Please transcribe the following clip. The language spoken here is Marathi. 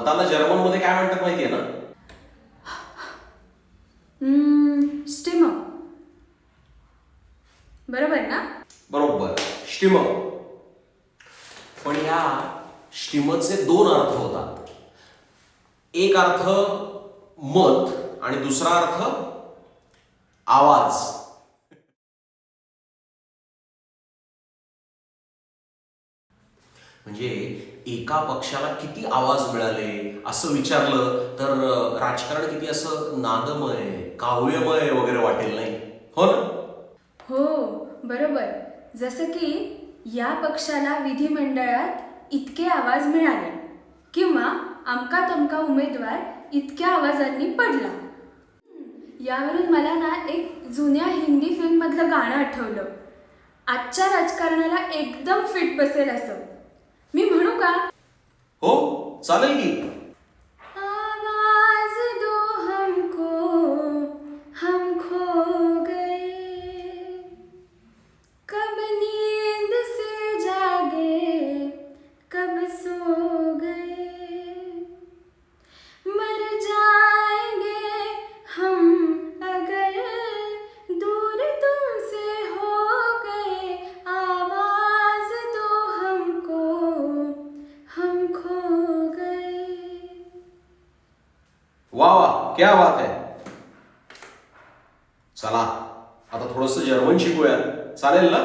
मताला जर्मन मध्ये काय म्हणतात माहितीये ना? स्टिमर. बरोबर ना? बरोबर, स्टिमर. पण या स्टिमरचे दोन अर्थ होतात. एक अर्थ मत आणि दुसरा अर्थ आवाज. म्हणजे एका पक्षाला किती आवाज मिळाले असं विचारलं तर राजकारण किती असं नादमय, काव्यमय वगैरे वाटेल, नाही हो ना? हो बरोबर. जसं की या पक्षाला विधिमंडळात इतके आवाज मिळाले किंवा अमका तमका उमेदवार इतक्या आवाजांनी पडला. यावरून मला ना एक जुन्या हिंदी फिल्ममधलं गाणं आठवलं. आजच्या राजकारणाला एकदम फिट बसेल असं. मी म्हणू का? हो चालेल की. आवाज दो हमको, हम खो गए, कब नींद से जागे, कब सो गए, मर जाएंगे हम अगर दूर तुमसे हो गए, आवाज दो हमको, हम खो गए. वा वा, क्या बात है. चला आता थोडंसं जर्मन शिकूया, चालेल ना?